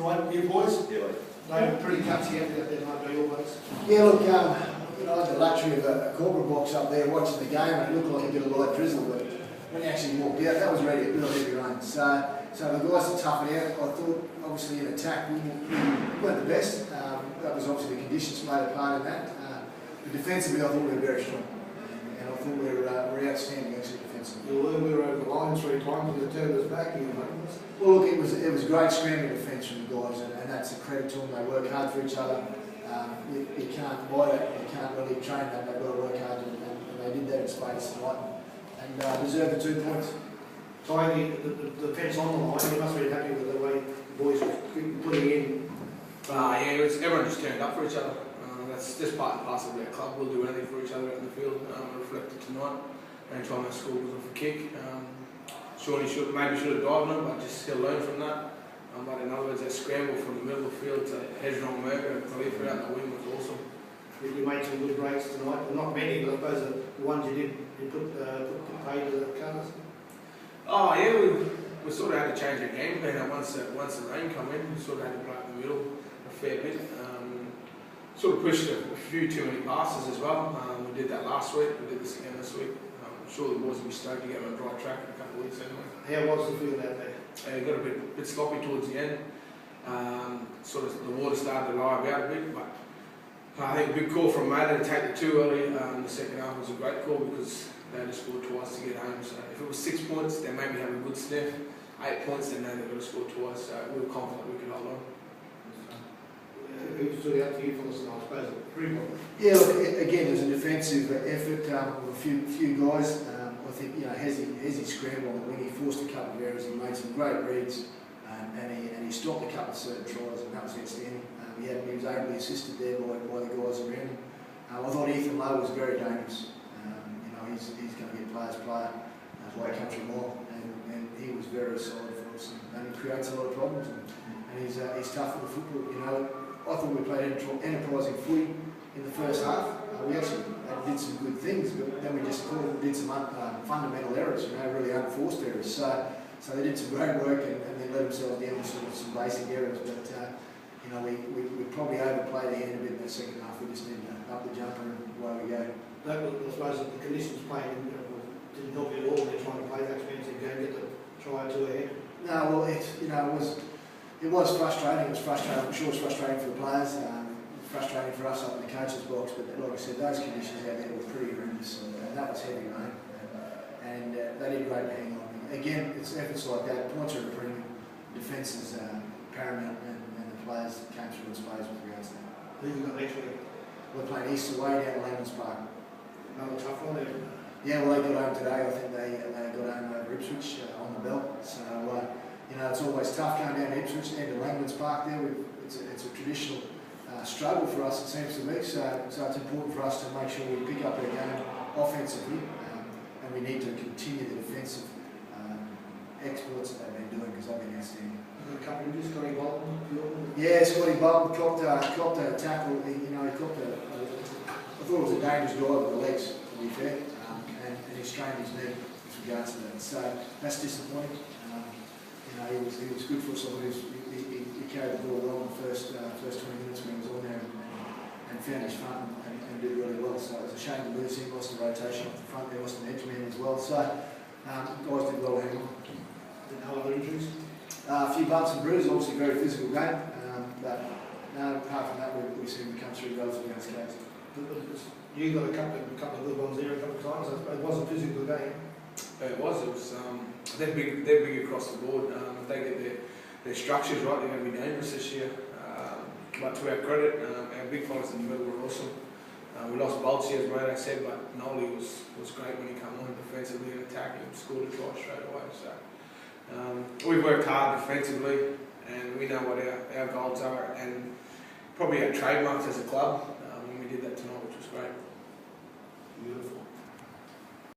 Right, you boys? Yeah. They were pretty gutsy out there, mate, your boys. Yeah, look, I had the luxury of a corporate box up there watching the game, and it looked like a bit of light drizzle, but when you actually walked out, that was ready, a real heavy rain. So the guys to tough it out. I thought, obviously, in attack, we weren't the best. That was obviously the conditions played a part in that. But defensively, I thought we were very strong, and I thought we were outstanding actually defensively. We were over the line 3 times, and they turned us back. Well, look, it was great scrambling defence from the guys, and that's a credit to them. They work hard for each other. You can't buy that. You can't really train that. They've got to work hard, and they did that in spades tonight, and deserved the 2 points. Ty, the defence on the line, you must be happy with the way the boys were putting in. Yeah, everyone just turned up for each other. That's just part and parcel of our club. We'll do anything for each other out in the field. Reflected tonight. Anytime our score was off a kick, maybe should have dived on them, but just still learn from that. But in other words, that scramble from the middle of the field to Hedgeron Merker and Khalifa out in the wing was awesome. You made some good breaks tonight, well, not many, but I suppose the ones you did, you put paid to the Cutters. Oh yeah, we sort of had to change our game plan. Once the rain came in, we sort of had to play up the middle a fair bit. Sort of pushed a few too many passes as well. We did that last week. We did this again this week. I'm sure the boys will be stoked to get on a dry track in a couple of weeks anyway. How was the field out there? It got a bit sloppy towards the end. Sort of the water started to lie out a bit, but I think a big call from Maiden to take the 2 early in the second half was a great call because they had to score twice to get home. So if it was 6 points, they maybe have a good sniff. 8 points, then they've got to score twice. So we were confident we could hold on. Who stood out for you for this night? I suppose Yeah, look, again, it was a defensive effort with a few guys. I think, as he scrambled on the wing, he forced a couple of errors, he made some great reads, and he stopped a couple of certain tries, and that was outstanding. He was ably assisted there by the guys around him. I thought Ethan Lowe was very dangerous. He's going to be a player's player, play country more, and he was very solid for us, and he creates a lot of problems, and he's tough for the football. I thought we played enterprising footy in the first half. We actually did some good things, but then we just did some fundamental errors, really unforced errors. So they did some great work and they let themselves down with some basic errors. But we probably overplayed the hand a bit in the second half. We just need to up the jumper and away we go. That was, I suppose, the conditions playing didn't help you at all when you're trying to play that expensive game, get the try 2 ahead. No, well, it was frustrating. It was frustrating. I'm sure it was frustrating for the players. Frustrating for us up in the coach's box. But like I said, those conditions out there were pretty horrendous, and that was heavy rain. And they did great to hang on. Again, it's efforts like that. Points are a premium. Defence is paramount, and the players came through in spades with regards to that. Who have you got next week? We're playing East away down at Langlands Park. Another tough one there. Yeah, well, they got home today. I think they got home over Ipswich on the bell. So it's always tough going down to Ipswich and to Langlands Park there. It's a traditional struggle for us, it seems to be. So it's important for us to make sure we pick up our game offensively, and we need to continue the defensive exploits that they've been doing because they've been outstanding. A couple of just got involved. Yeah, Scotty Bolton copped a tackle. He copped I thought it was a dangerous dive with the legs, to be fair, and he strained his knee with regards to that. So that's disappointing. He was good for us. He carried the ball well in the first 20 minutes when he was on there and found his front and did really well. So it was a shame to lose him. Lost the rotation off the front there, lost an edge man as well. So guys did well hanging on. No other injuries? A few bumps and bruises, obviously very physical game, but no, apart from that, we seem to come through relatively unscathed. You got a couple of good ones there a couple of times. It was a physical game. It was. They're big across the board. If they get their structures right, they're going to be dangerous this year. But to our credit, our big fellas in the middle were awesome. We lost Boltsy, as Ray said, but Nolly was great when he came on defensively and attacking, scored a try straight away. So we've worked hard defensively, and we know what our goals are, and probably our trademarks as a club. And we did that tonight, which was great. Beautiful.